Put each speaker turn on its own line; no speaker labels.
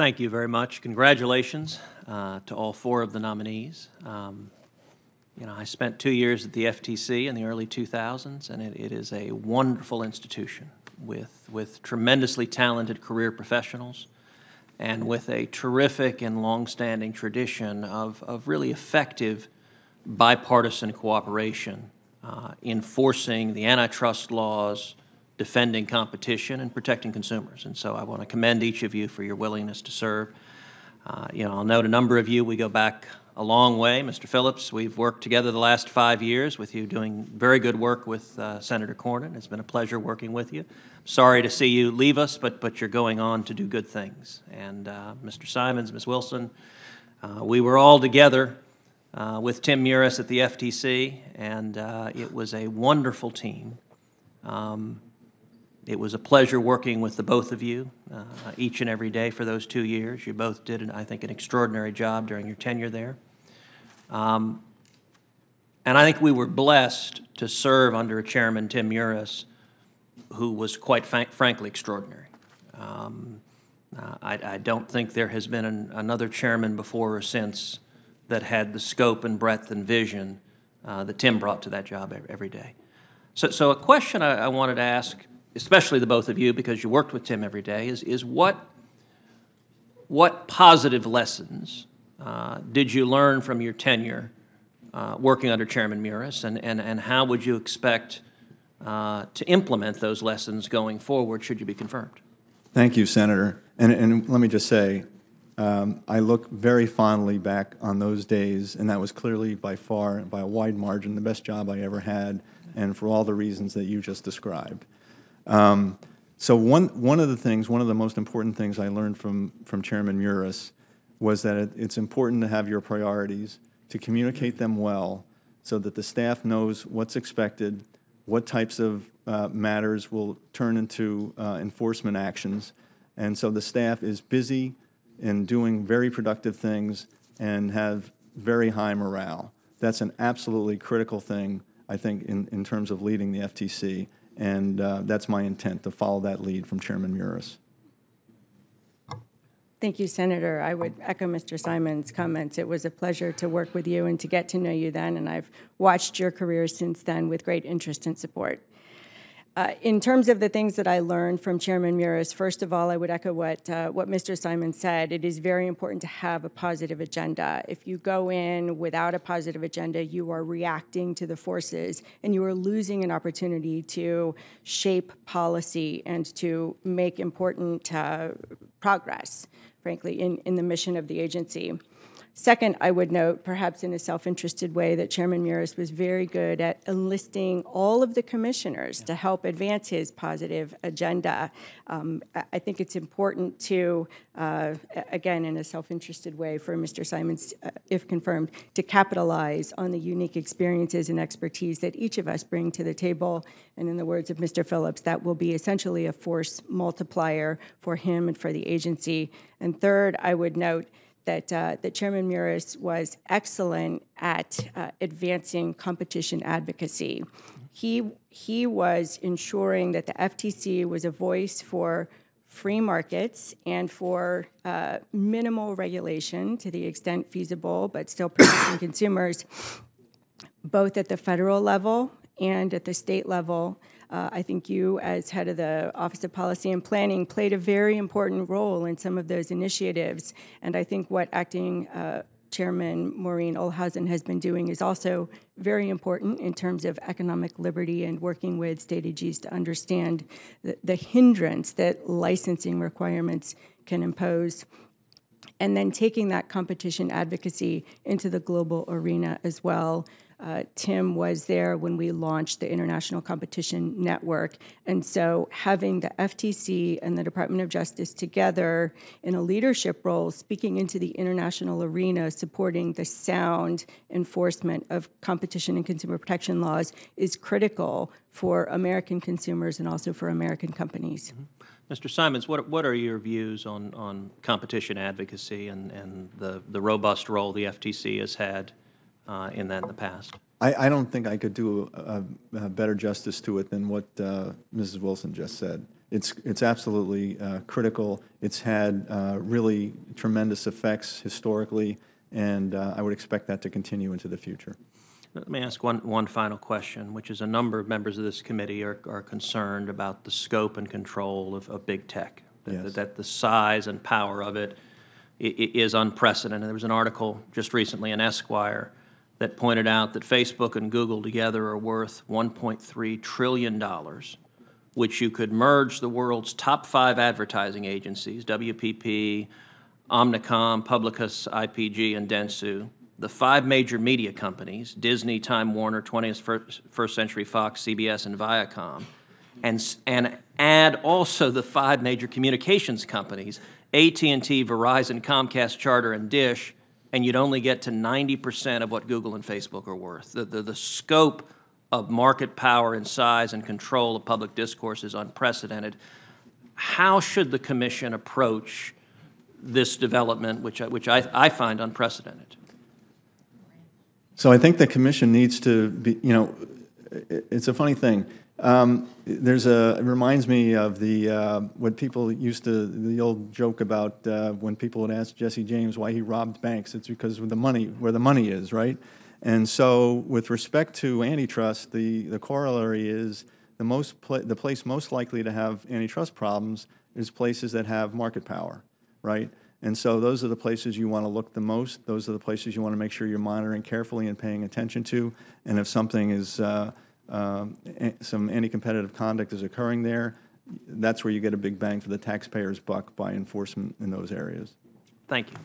Thank you very much. Congratulations to all four of the nominees. I spent 2 years at the FTC in the early 2000s, and it is a wonderful institution with tremendously talented career professionals and with a terrific and longstanding tradition of really effective bipartisan cooperation, enforcing the antitrust laws, defending competition, and protecting consumers. And so I want to commend each of you for your willingness to serve. I'll note a number of you, we go back a long way. Mr. Phillips, we've worked together the last 5 years with you doing very good work with Senator Cornyn. It's been a pleasure working with you. Sorry to see you leave us, but you're going on to do good things. And Mr. Simons, Ms. Wilson, we were all together with Tim Muris at the FTC, and it was a wonderful team. It was a pleasure working with the both of you each and every day for those 2 years. You both did, I think, an extraordinary job during your tenure there. And I think we were blessed to serve under Chairman Tim Muris, who was quite frankly extraordinary. I don't think there has been another chairman before or since that had the scope and breadth and vision that Tim brought to that job every day. So a question I wanted to ask, especially the both of you, because you worked with Tim every day, is what positive lessons did you learn from your tenure working under Chairman Muris, and how would you expect to implement those lessons going forward should you be confirmed?
Thank you, Senator. And let me just say, I look very fondly back on those days, and that was clearly by far, by a wide margin, the best job I ever had, and for all the reasons that you just described. So one of the most important things I learned from Chairman Muris was that it's important to have your priorities, to communicate them well, so that the staff knows what's expected, what types of matters will turn into enforcement actions, and so the staff is busy in doing very productive things and have very high morale. That's an absolutely critical thing, I think, in terms of leading the FTC. And that's my intent, to follow that lead from Chairman Muris.
Thank you, Senator. I would echo Mr. Simons' comments. It was a pleasure to work with you and to get to know you then, and I've watched your career since then with great interest and support. In terms of the things that I learned from Chairman Muris, first of all, I would echo what Mr. Simons said. It is very important to have a positive agenda. If you go in without a positive agenda, you are reacting to the forces, and you are losing an opportunity to shape policy and to make important progress, frankly, in the mission of the agency. Second, I would note, perhaps in a self-interested way, that Chairman Muris was very good at enlisting all of the commissioners to help advance his positive agenda. I think it's important to, again, in a self-interested way, for Mr. Simons, if confirmed, to capitalize on the unique experiences and expertise that each of us bring to the table. And in the words of Mr. Phillips, that will be essentially a force multiplier for him and for the agency. And third, I would note that Chairman Muris was excellent at advancing competition advocacy. He was ensuring that the FTC was a voice for free markets and for minimal regulation to the extent feasible, but still protecting consumers, both at the federal level and at the state level. I think you, as head of the Office of Policy and Planning, played a very important role in some of those initiatives. And I think what Acting Chairman Maureen Olhausen has been doing is also very important in terms of economic liberty and working with state AGs to understand the hindrance that licensing requirements can impose, and then taking that competition advocacy into the global arena as well. Tim was there when we launched the International Competition Network, and so having the FTC and the Department of Justice together in a leadership role, speaking into the international arena, supporting the sound enforcement of competition and consumer protection laws is critical for American consumers and also for American companies.
Mm-hmm. Mr. Simons, what are your views on competition advocacy and the robust role the FTC has had in that in the past?
I don't think I could do a better justice to it than what Mrs. Wilson just said. it's absolutely critical. It's had really tremendous effects historically, and I would expect that to continue into the future.
Let me ask one final question, which is a number of members of this committee are concerned about the scope and control of big tech,
Yes.
that the size and power of it is unprecedented. There was an article just recently in Esquire that pointed out that Facebook and Google together are worth $1.3 trillion, which you could merge the world's top 5 advertising agencies, WPP, Omnicom, Publicis, IPG, and Dentsu, the 5 major media companies, Disney, Time Warner, 20th First Century Fox, CBS, and Viacom, and add also the 5 major communications companies, AT&T, Verizon, Comcast, Charter, and Dish, and you'd only get to 90% of what Google and Facebook are worth. The scope of market power and size and control of public discourse is unprecedented. How should the Commission approach this development, which I find unprecedented?
So I think the Commission needs to be, it's a funny thing. It reminds me of what people used to, the old joke about when people would ask Jesse James why he robbed banks. It's because of the money, where the money is, right? And so with respect to antitrust, the corollary is the place most likely to have antitrust problems is places that have market power, right? And so those are the places you want to look the most. Those are the places you want to make sure you're monitoring carefully and paying attention to. And if something is, some anti-competitive conduct is occurring there, that's where you get a big bang for the taxpayer's buck by enforcement in those areas.
Thank you.